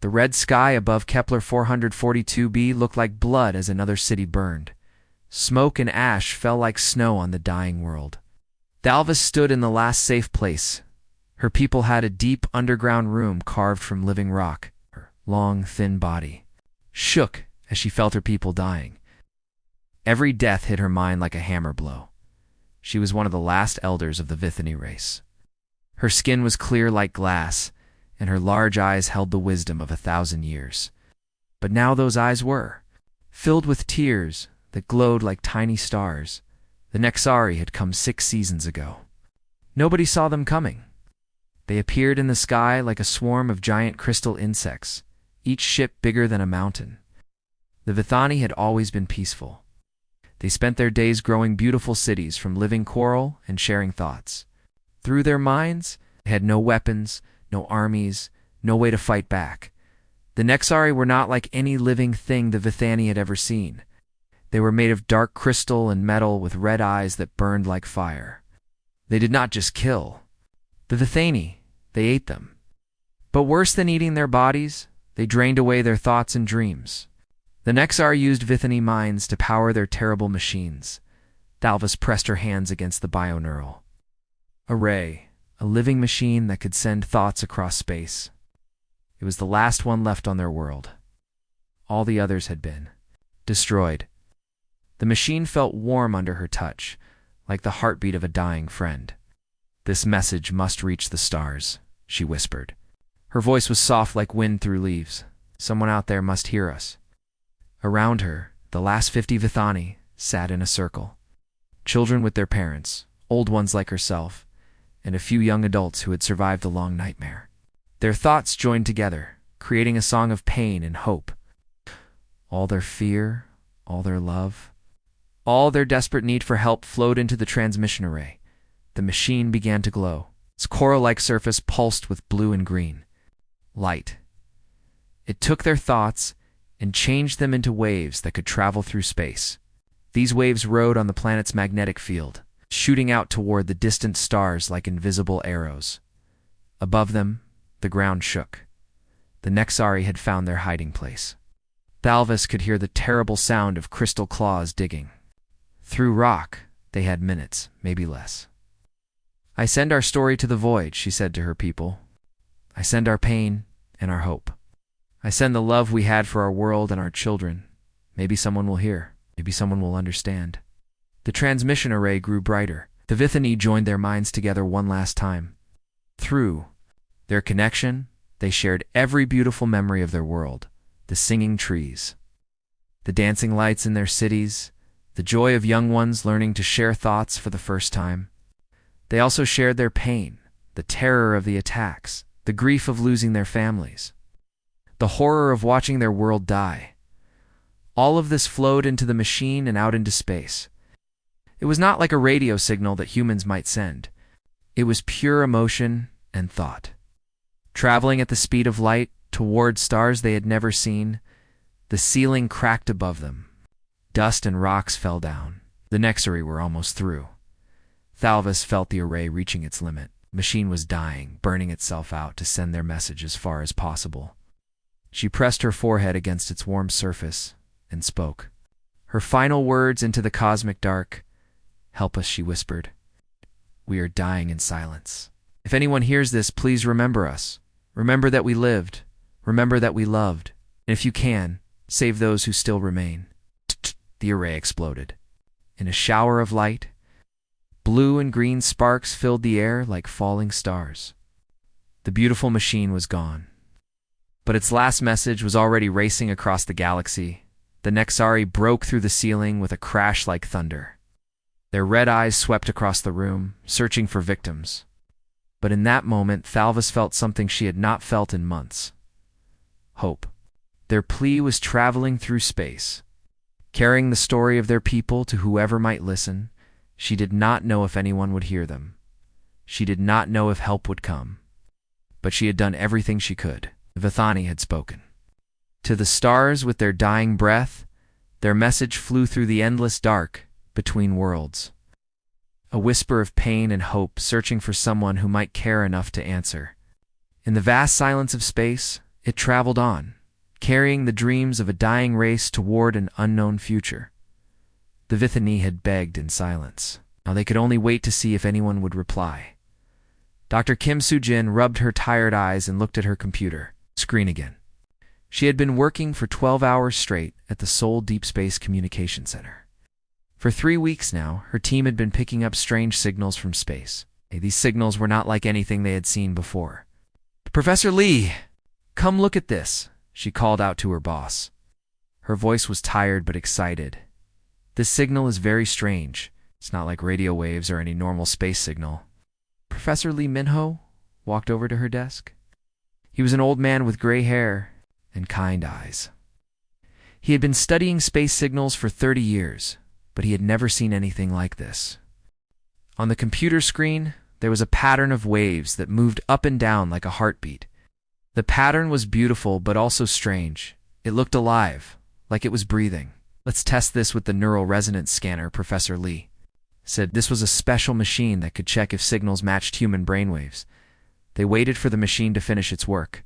The red sky above Kepler 442b looked like blood as another city burned. Smoke and ash fell like snow on the dying world. Thalvis stood in the last safe place. Her people had a deep underground room carved from living rock. Her long, thin body shook as she felt her people dying. Every death hit her mind like a hammer blow. She was one of the last elders of the Vithani race. Her skin was clear like glass, and her large eyes held the wisdom of 1,000 years. But now those eyes were filled with tears that glowed like tiny stars. The Nexari had come 6 seasons ago. Nobody saw them coming. They appeared in the sky like a swarm of giant crystal insects, each ship bigger than a mountain. The Vithani had always been peaceful. They spent their days growing beautiful cities from living coral and sharing thoughts. Through their minds, they had no weapons, no armies, no way to fight back. The Nexari were not like any living thing the Vithani had ever seen. They were made of dark crystal and metal with red eyes that burned like fire. They did not just kill the Vithani, they ate them. But worse than eating their bodies, they drained away their thoughts and dreams. The Nexar used Vithani minds to power their terrible machines. Thalvis pressed her hands against the bioneural. A ray, a living machine that could send thoughts across space. It was the last one left on their world. All the others had been destroyed. The machine felt warm under her touch, like the heartbeat of a dying friend. "This message must reach the stars," she whispered. Her voice was soft like wind through leaves. "Someone out there must hear us." Around her, the last 50 Vithani sat in a circle. Children with their parents, old ones like herself, and a few young adults who had survived the long nightmare. Their thoughts joined together, creating a song of pain and hope. All their fear, all their love, all their desperate need for help flowed into the transmission array. The machine began to glow. Its coral-like surface pulsed with blue and green. Light. It took their thoughts and changed them into waves that could travel through space. These waves rode on the planet's magnetic field, shooting out toward the distant stars like invisible arrows. Above them, the ground shook. The Nexari had found their hiding place. Thalvis could hear the terrible sound of crystal claws digging. Through rock, they had minutes, maybe less. "I send our story to the void," she said to her people. "I send our pain and our hope. I send the love we had for our world and our children. Maybe someone will hear. Maybe someone will understand." The transmission array grew brighter. The Vithani joined their minds together one last time. Through their connection, they shared every beautiful memory of their world. The singing trees, the dancing lights in their cities, the joy of young ones learning to share thoughts for the first time. They also shared their pain, the terror of the attacks, the grief of losing their families, the horror of watching their world die. All of this flowed into the machine and out into space. It was not like a radio signal that humans might send. It was pure emotion and thought. Traveling at the speed of light toward stars they had never seen, the ceiling cracked above them. Dust and rocks fell down. The Nexari were almost through. Thalvis felt the array reaching its limit. The machine was dying, burning itself out to send their message as far as possible. She pressed her forehead against its warm surface and spoke. Her final words into the cosmic dark. "Help us," she whispered. "We are dying in silence. If anyone hears this, please remember us. Remember that we lived. Remember that we loved. And if you can, save those who still remain." The array exploded. In a shower of light, blue and green sparks filled the air like falling stars. The beautiful machine was gone. But its last message was already racing across the galaxy. The Nexari broke through the ceiling with a crash like thunder. Their red eyes swept across the room, searching for victims. But in that moment, Thalvis felt something she had not felt in months. Hope. Their plea was traveling through space, carrying the story of their people to whoever might listen. She did not know if anyone would hear them. She did not know if help would come. But she had done everything she could. The Vithani had spoken. To the stars with their dying breath, their message flew through the endless dark between worlds. A whisper of pain and hope, searching for someone who might care enough to answer. In the vast silence of space, It traveled on, carrying the dreams of a dying race toward an unknown future. The Vithani had begged in silence. Now they could only wait to see if anyone would reply. Dr. Kim Soo-jin rubbed her tired eyes and looked at her computer screen again. She had been working for 12 hours straight at the Seoul Deep Space Communication Center. For 3 weeks now, her team had been picking up strange signals from space. These signals were not like anything they had seen before. "Professor Lee, come look at this," she called out to her boss. Her voice was tired but excited. "This signal is very strange. It's not like radio waves or any normal space signal." Professor Lee Minho walked over to her desk. He was an old man with gray hair and kind eyes. He had been studying space signals for 30 years, but he had never seen anything like this. On the computer screen, there was a pattern of waves that moved up and down like a heartbeat. The pattern was beautiful but also strange. It looked alive, like it was breathing. "Let's test this with the neural resonance scanner," Professor Lee said. This was a special machine that could check if signals matched human brainwaves. They waited for the machine to finish its work.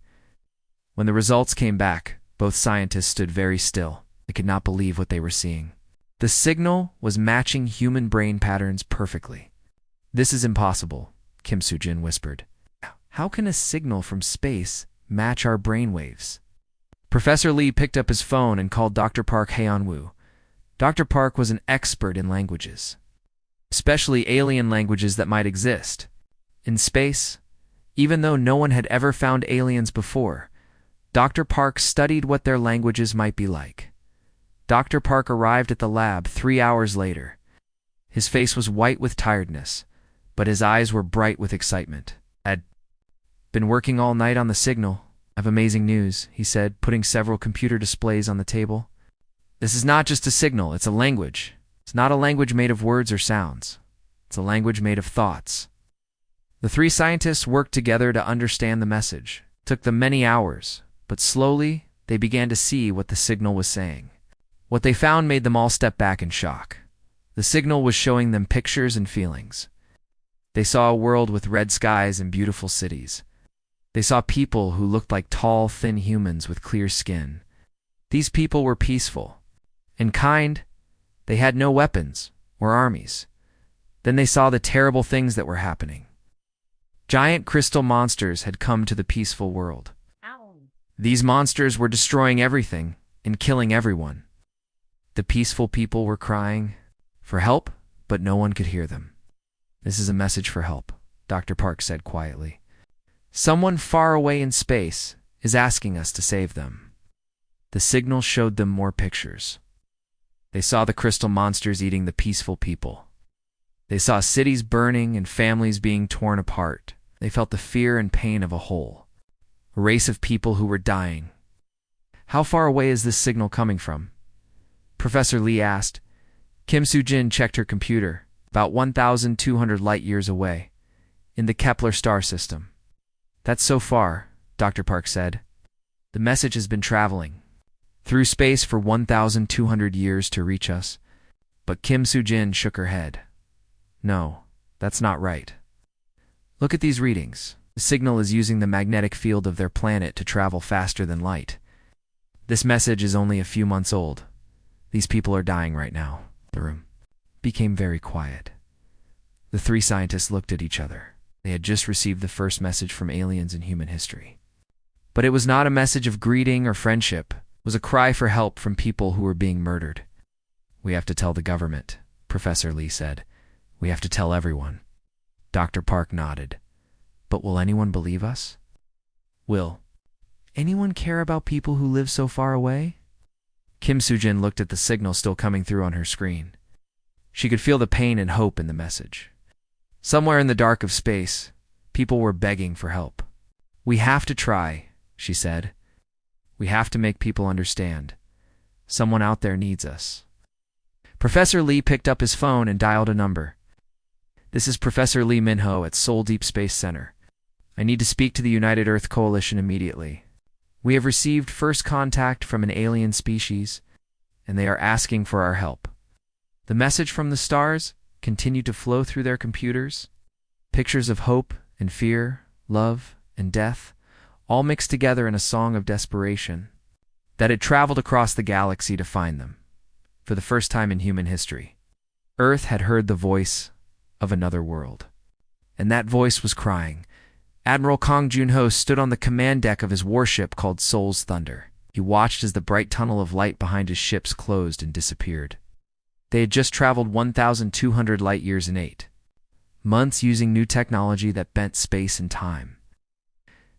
When the results came back, both scientists stood very still. They could not believe what they were seeing. The signal was matching human brain patterns perfectly. "This is impossible," Kim Soo-jin whispered. "How can a signal from space match our brainwaves?" Professor Lee picked up his phone and called Dr. Park Haeon-woo. Dr. Park was an expert in languages, especially alien languages that might exist in space. Even though no one had ever found aliens before, Dr. Park studied what their languages might be like. Dr. Park arrived at the lab 3 hours later. His face was white with tiredness, but his eyes were bright with excitement. "I'd been working all night on the signal. I have amazing news," he said, putting several computer displays on the table. "This is not just a signal, it's a language. It's not a language made of words or sounds. It's a language made of thoughts." The 3 scientists worked together to understand the message. It took them many hours, but slowly they began to see what the signal was saying. What they found made them all step back in shock. The signal was showing them pictures and feelings. They saw a world with red skies and beautiful cities. They saw people who looked like tall, thin humans with clear skin. These people were peaceful and kind. They had no weapons or armies. Then they saw the terrible things that were happening. Giant crystal monsters had come to the peaceful world. These monsters were destroying everything and killing everyone. The peaceful people were crying for help, but no one could hear them. "This is a message for help," Dr. Park said quietly. "Someone far away in space is asking us to save them." The signal showed them more pictures. They saw the crystal monsters eating the peaceful people. They saw cities burning and families being torn apart. They felt the fear and pain of a race of people who were dying. "How far away is this signal coming from?" Professor Lee asked. Kim Soo-jin checked her computer. "About 1,200 light-years away, in the Kepler star system." "That's so far," Dr. Park said. "The message has been traveling through space for 1,200 years to reach us." But Kim Soo-jin shook her head. "No, that's not right. Look at these readings. The signal is using the magnetic field of their planet to travel faster than light. This message is only a few months old. These people are dying right now." The room became very quiet. The 3 scientists looked at each other. They had just received the first message from aliens in human history. But it was not a message of greeting or friendship. It was a cry for help from people who were being murdered. "We have to tell the government," Professor Lee said. "We have to tell everyone." Dr. Park nodded. "But will anyone believe us? Will anyone care about people who live so far away?" Kim Soo-jin looked at the signal still coming through on her screen. She could feel the pain and hope in the message. Somewhere in the dark of space, people were begging for help. "We have to try," she said. "We have to make people understand. Someone out there needs us." Professor Lee picked up his phone and dialed a number. "This is Professor Lee Minho at Seoul Deep Space Center. I need to speak to the United Earth Coalition immediately. We have received first contact from an alien species, and they are asking for our help." The message from the stars continued to flow through their computers. Pictures of hope and fear, love and death, all mixed together in a song of desperation, that had traveled across the galaxy to find them, for the first time in human history. Earth had heard the voice of another world, and that voice was crying. Admiral Kong Junho stood on the command deck of his warship called Soul's Thunder. He watched as the bright tunnel of light behind his ships closed and disappeared. They had just traveled 1,200 light-years in 8 months using new technology that bent space and time.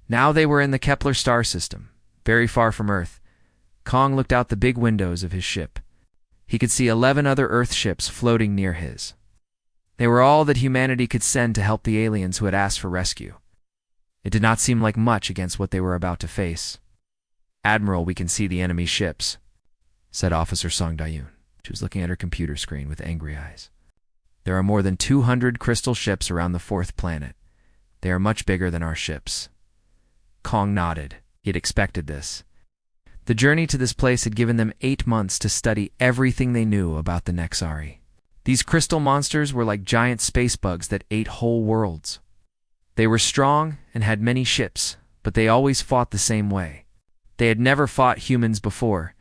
Now they were in the Kepler star system, very far from Earth. Kong looked out the big windows of his ship. He could see 11 other Earth ships floating near his. They were all that humanity could send to help the aliens who had asked for rescue. It did not seem like much against what they were about to face. "Admiral, we can see the enemy ships," said Officer Song Dayun. She was looking at her computer screen with angry eyes. "There are more than 200 crystal ships around the 4th planet. They are much bigger than our ships." Kong nodded. He had expected this. The journey to this place had given them 8 months to study everything they knew about the Nexari. These crystal monsters were like giant space bugs that ate whole worlds. They were strong and had many ships, but they always fought the same way. They had never fought humans before.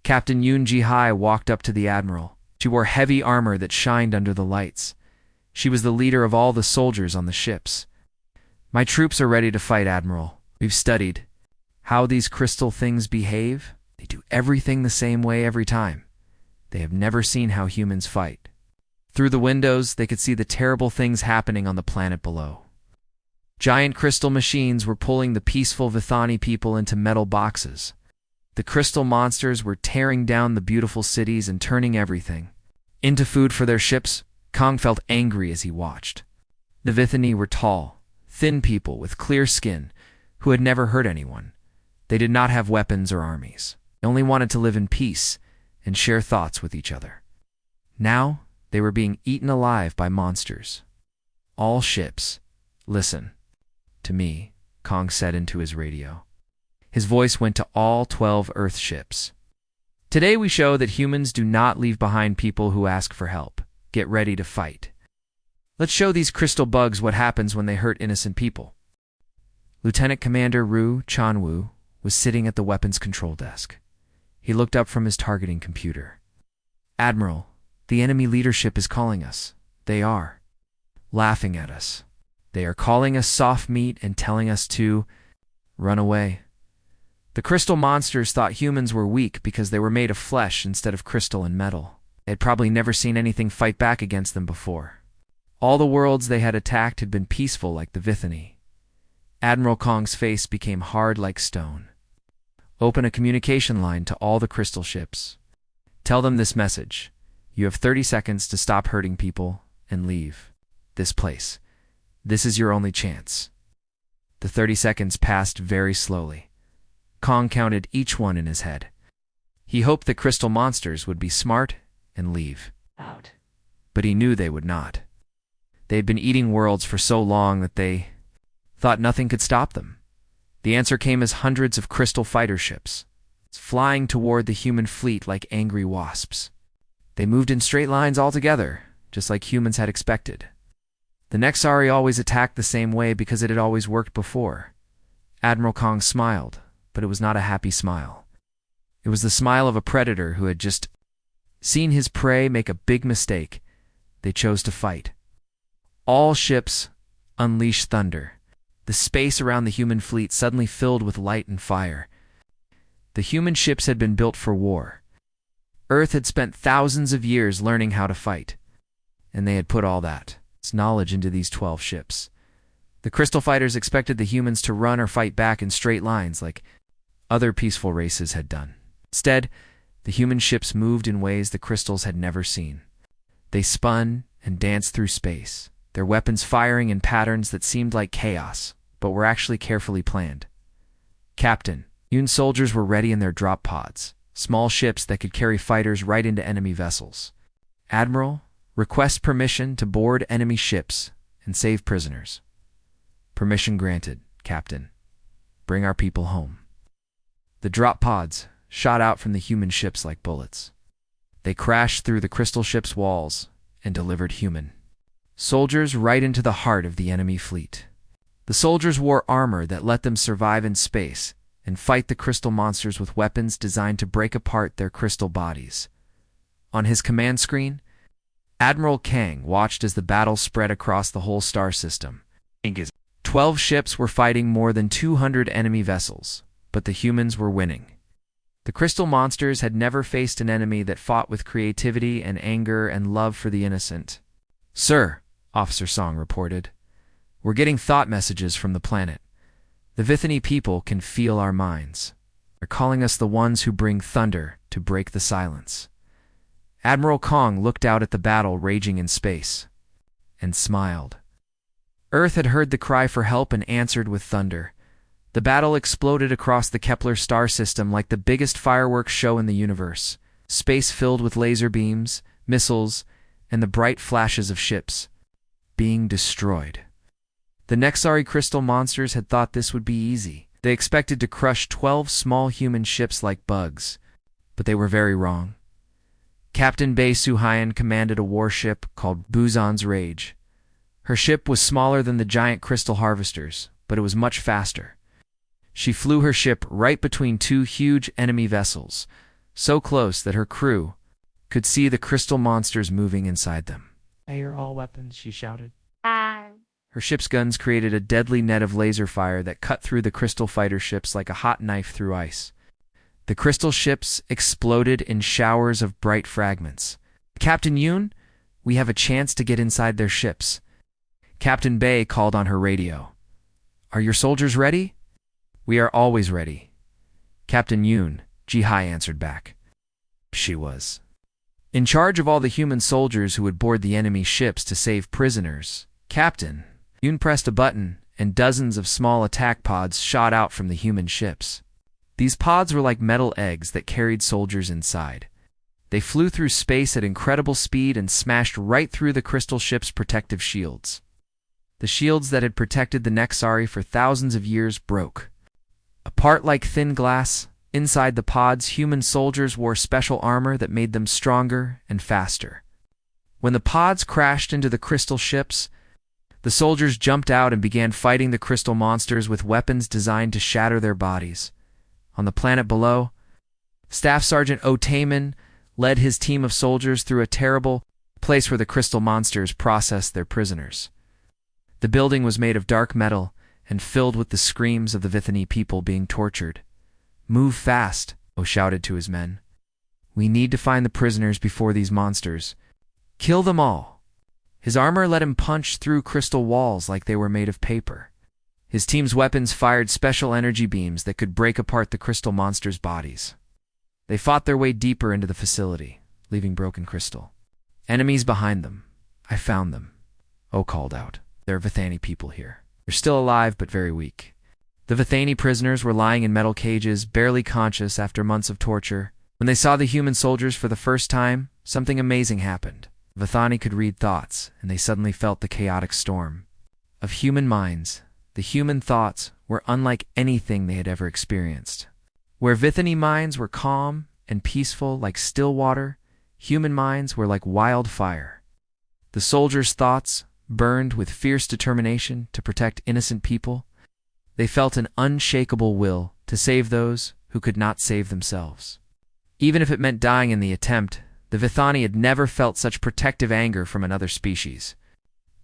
Captain Yoon Ji-hai walked up to the admiral. She wore heavy armor that shined under the lights. She was the leader of all the soldiers on the ships. "My troops are ready to fight, Admiral. We've studied how these crystal things behave. They do everything the same way every time. They have never seen how humans fight." Through the windows, they could see the terrible things happening on the planet below. Giant crystal machines were pulling the peaceful Vithani people into metal boxes. The crystal monsters were tearing down the beautiful cities and turning everything into food for their ships. Kong felt angry as he watched. The Vithani were tall, thin people with clear skin who had never hurt anyone. They did not have weapons or armies. They only wanted to live in peace and share thoughts with each other. Now, they were being eaten alive by monsters. "All ships, listen to me," Kong said into his radio. His voice went to all 12 Earth ships. "Today we show that humans do not leave behind people who ask for help. Get ready to fight. Let's show these crystal bugs what happens when they hurt innocent people." Lieutenant Commander Ru Chanwoo was sitting at the weapons control desk. He looked up from his targeting computer. "Admiral, the enemy leadership is calling us. They are laughing at us. They are calling us soft meat and telling us to run away." The crystal monsters thought humans were weak because they were made of flesh instead of crystal and metal. They had probably never seen anything fight back against them before. All the worlds they had attacked had been peaceful like the Vithani. Admiral Kong's face became hard like stone. "Open a communication line to all the crystal ships. Tell them this message. You have 30 seconds to stop hurting people and leave this place. This is your only chance." The 30 seconds passed very slowly. Kong counted each one in his head. He hoped the crystal monsters would be smart and leave out, but he knew they would not. They had been eating worlds for so long that they thought nothing could stop them. The answer came as hundreds of crystal fighter ships, flying toward the human fleet like angry wasps. They moved in straight lines all together, just like humans had expected. The Nexari always attacked the same way because it had always worked before. Admiral Kong smiled, but it was not a happy smile. It was the smile of a predator who had just seen his prey make a big mistake. They chose to fight. All ships unleashed thunder. The space around the human fleet suddenly filled with light and fire. The human ships had been built for war. Earth had spent thousands of years learning how to fight, and they had put all that knowledge into these 12 ships. The crystal fighters expected the humans to run or fight back in straight lines like other peaceful races had done. Instead, the human ships moved in ways the crystals had never seen. They spun and danced through space, their weapons firing in patterns that seemed like chaos, but were actually carefully planned. "Captain, Yoon soldiers were ready in their drop pods, small ships that could carry fighters right into enemy vessels. Admiral, request permission to board enemy ships and save prisoners." "Permission granted, Captain. Bring our people home." The drop pods shot out from the human ships like bullets. They crashed through the crystal ship's walls and delivered human soldiers right into the heart of the enemy fleet. The soldiers wore armor that let them survive in space and fight the crystal monsters with weapons designed to break apart their crystal bodies. On his command screen, Admiral Kang watched as the battle spread across the whole star system. 12 ships were fighting more than 200 enemy vessels, but the humans were winning. The crystal monsters had never faced an enemy that fought with creativity and anger and love for the innocent. "Sir," Officer Song reported, "we're getting thought messages from the planet. The Vithani people can feel our minds. They're calling us the ones who bring thunder to break the silence." Admiral Kong looked out at the battle raging in space and smiled. Earth had heard the cry for help and answered with thunder. The battle exploded across the Kepler star system like the biggest fireworks show in the universe. Space filled with laser beams, missiles, and the bright flashes of ships being destroyed. The Nexari crystal monsters had thought this would be easy. They expected to crush 12 small human ships like bugs, but they were very wrong. Captain Bei Suhyan commanded a warship called Busan's Rage. Her ship was smaller than the giant crystal harvesters, but it was much faster. She flew her ship right between two huge enemy vessels, so close that her crew could see the crystal monsters moving inside them. "Fire all weapons," she shouted. Her ship's guns created a deadly net of laser fire that cut through the crystal fighter ships like a hot knife through ice. The crystal ships exploded in showers of bright fragments. "Captain Yoon, we have a chance to get inside their ships." Captain Bei called on her radio. "Are your soldiers ready?" "We are always ready." Captain Yoon, Ji-hai answered back. She was in charge of all the human soldiers who would board the enemy ships to save prisoners. Captain Yoon pressed a button, and dozens of small attack pods shot out from the human ships. These pods were like metal eggs that carried soldiers inside. They flew through space at incredible speed and smashed right through the crystal ship's protective shields. The shields that had protected the Nexari for thousands of years broke. Apart like thin glass, inside the pods, human soldiers wore special armor that made them stronger and faster. When the pods crashed into the crystal ships, the soldiers jumped out and began fighting the crystal monsters with weapons designed to shatter their bodies. On the planet below, Staff Sergeant Otaman led his team of soldiers through a terrible place where the crystal monsters processed their prisoners. The building was made of dark metal and filled with the screams of the Vithani people being tortured. "Move fast," O shouted to his men. "We need to find the prisoners before these monsters. Kill them all." His armor let him punch through crystal walls like they were made of paper. His team's weapons fired special energy beams that could break apart the crystal monsters' bodies. They fought their way deeper into the facility, leaving broken crystal. "Enemies behind them. I found them," O called out. "There are Vithani people here. They're still alive but very weak." The Vithani prisoners were lying in metal cages, barely conscious after months of torture. When they saw the human soldiers for the first time, something amazing happened. Vithani could read thoughts, and they suddenly felt the chaotic storm of human minds. The human thoughts were unlike anything they had ever experienced. Where Vithani minds were calm and peaceful like still water, human minds were like wildfire. The soldiers' thoughts burned with fierce determination to protect innocent people. They felt an unshakable will to save those who could not save themselves. Even if it meant dying in the attempt, the Vithani had never felt such protective anger from another species.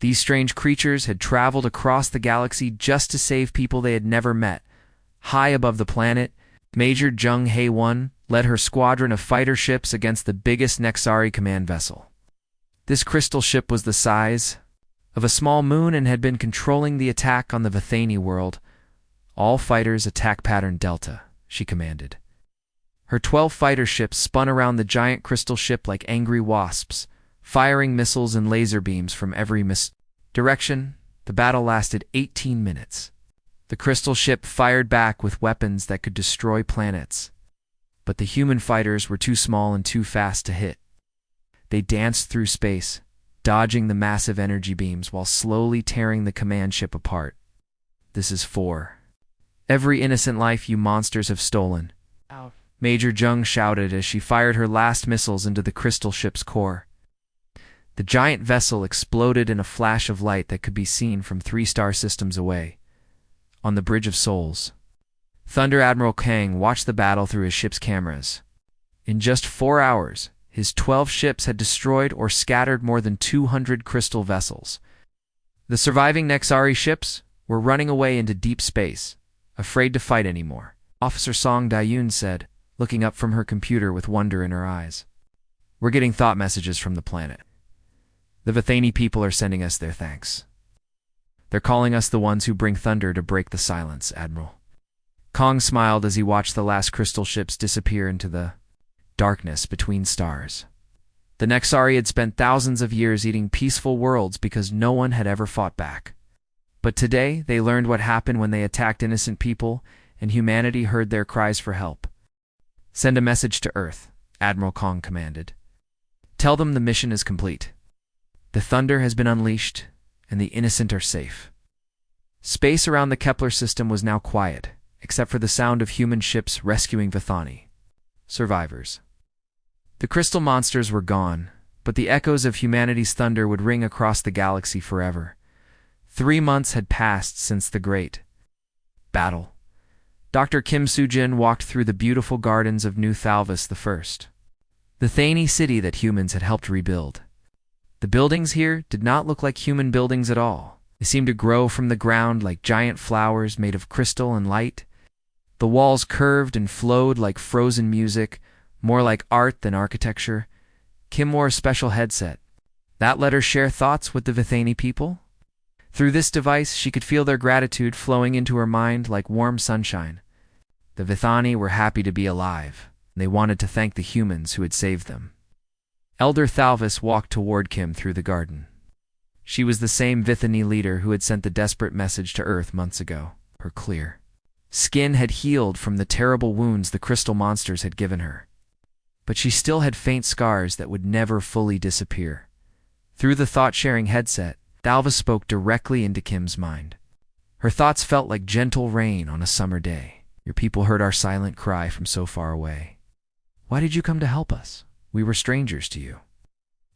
These strange creatures had traveled across the galaxy just to save people they had never met. High above the planet, Major Jung Hae-won led her squadron of fighter ships against the biggest Nexari command vessel. This crystal ship was the size of a small moon and had been controlling the attack on the Vithani world. "All fighters attack pattern Delta," she commanded. Her 12 fighter ships spun around the giant crystal ship like angry wasps, firing missiles and laser beams from every direction. The battle lasted 18 minutes. The crystal ship fired back with weapons that could destroy planets, but the human fighters were too small and too fast to hit. They danced through space, dodging the massive energy beams while slowly tearing the command ship apart. "This is for every innocent life you monsters have stolen," Ow. Major Jung shouted as she fired her last missiles into the crystal ship's core. The giant vessel exploded in a flash of light that could be seen from 3 star systems away. on the Bridge of Souls. Thunder Admiral Kang watched the battle through his ship's cameras. In just 4 hours, his 12 ships had destroyed or scattered more than 200 crystal vessels. The surviving Nexari ships were running away into deep space, afraid to fight anymore. Officer Song Dayun said, looking up from her computer with wonder in her eyes. We're getting thought messages from the planet. The Vithani people are sending us their thanks. They're calling us the ones who bring thunder to break the silence, Admiral. Kong smiled as he watched the last crystal ships disappear into the darkness between stars. The Nexari had spent thousands of years eating peaceful worlds because no one had ever fought back. But today, they learned what happened when they attacked innocent people, and humanity heard their cries for help. Send a message to Earth, Admiral Kong commanded. Tell them the mission is complete. The thunder has been unleashed, and the innocent are safe. Space around the Kepler system was now quiet, except for the sound of human ships rescuing Vithani. Survivors. The crystal monsters were gone, but the echoes of humanity's thunder would ring across the galaxy forever. 3 months had passed since the great battle. Dr. Kim Soo-jin walked through the beautiful gardens of New Thalvis I, the Thani city that humans had helped rebuild. The buildings here did not look like human buildings at all. They seemed to grow from the ground like giant flowers made of crystal and light. The walls curved and flowed like frozen music, more like art than architecture. Kim wore a special headset. That let her share thoughts with the Vithani people. Through this device, she could feel their gratitude flowing into her mind like warm sunshine. The Vithani were happy to be alive, and they wanted to thank the humans who had saved them. Elder Thalvis walked toward Kim through the garden. She was the same Vithani leader who had sent the desperate message to Earth months ago. Her clear skin had healed from the terrible wounds the crystal monsters had given her. But she still had faint scars that would never fully disappear. Through the thought-sharing headset, Thalvis spoke directly into Kim's mind. Her thoughts felt like gentle rain on a summer day. Your people heard our silent cry from so far away. Why did you come to help us? We were strangers to you.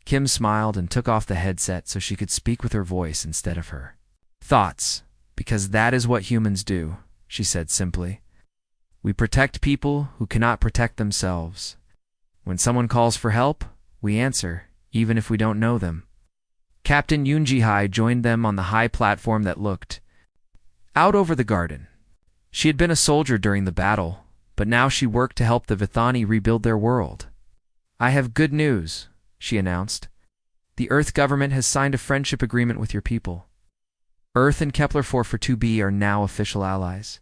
Kim smiled and took off the headset so she could speak with her voice instead of her thoughts, because that is what humans do, she said simply. We protect people who cannot protect themselves. When someone calls for help, we answer, even if we don't know them. Captain Yoon Ji-hai joined them on the high platform that looked out over the garden. She had been a soldier during the battle, but now she worked to help the Vithani rebuild their world. I have good news, she announced. The Earth government has signed a friendship agreement with your people. Earth and Kepler-442b are now official allies.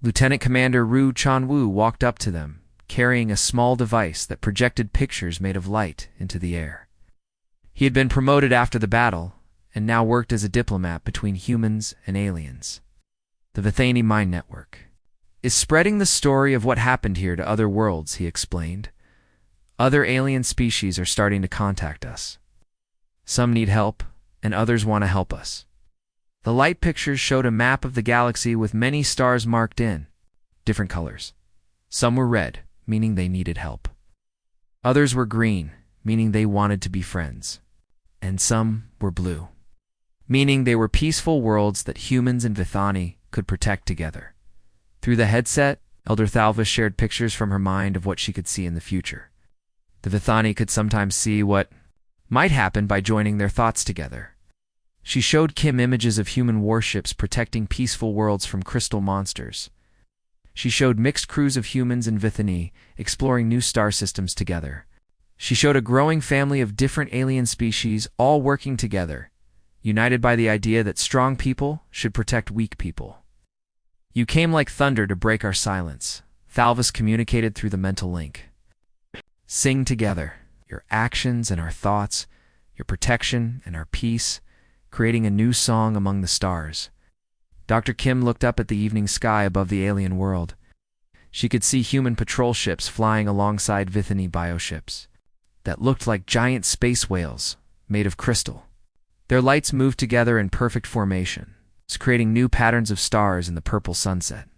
Lieutenant Commander Ru Chan-woo walked up to them, carrying a small device that projected pictures made of light into the air. He had been promoted after the battle, and now worked as a diplomat between humans and aliens. The Vithani Mind Network is spreading the story of what happened here to other worlds, he explained. Other alien species are starting to contact us. Some need help, and others want to help us. The light pictures showed a map of the galaxy with many stars marked in different colors. Some were red, meaning they needed help. Others were green, meaning they wanted to be friends. And some were blue, meaning they were peaceful worlds that humans and Vithani could protect together. Through the headset, Elder Thalvis shared pictures from her mind of what she could see in the future. The Vithani could sometimes see what might happen by joining their thoughts together. She showed Kim images of human warships protecting peaceful worlds from crystal monsters. She showed mixed crews of humans and Vithani exploring new star systems together. She showed a growing family of different alien species all working together, united by the idea that strong people should protect weak people. You came like thunder to break our silence, Thalvis communicated through the mental link. Sing together, your actions and our thoughts, your protection and our peace, creating a new song among the stars. Dr. Kim looked up at the evening sky above the alien world. She could see human patrol ships flying alongside Vithani bioships that looked like giant space whales made of crystal. Their lights moved together in perfect formation, creating new patterns of stars in the purple sunset.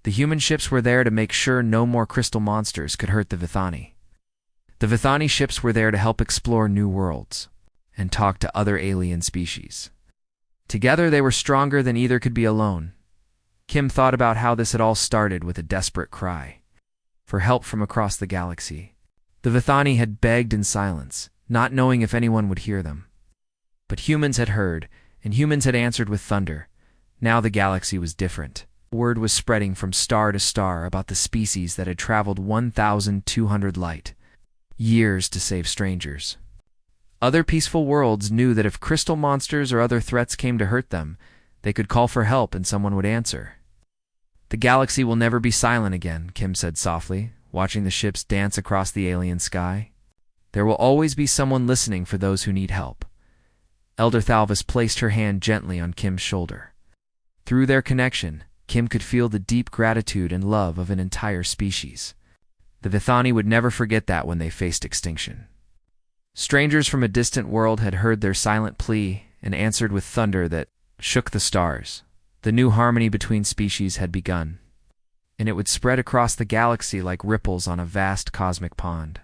The human ships were there to make sure no more crystal monsters could hurt the Vithani. The Vithani ships were there to help explore new worlds and talk to other alien species. Together they were stronger than either could be alone. Kim thought about how this had all started with a desperate cry for help from across the galaxy. The Vithani had begged in silence, not knowing if anyone would hear them. But humans had heard, and humans had answered with thunder. Now the galaxy was different. Word was spreading from star to star about the species that had traveled 1,200 light years to save strangers. Other peaceful worlds knew that if crystal monsters or other threats came to hurt them, they could call for help and someone would answer. The galaxy will never be silent again, Kim said softly, watching the ships dance across the alien sky. There will always be someone listening for those who need help. Elder Thalvis placed her hand gently on Kim's shoulder. Through their connection, Kim could feel the deep gratitude and love of an entire species. The Vithani would never forget that when they faced extinction. Strangers from a distant world had heard their silent plea and answered with thunder that shook the stars. The new harmony between species had begun, and it would spread across the galaxy like ripples on a vast cosmic pond.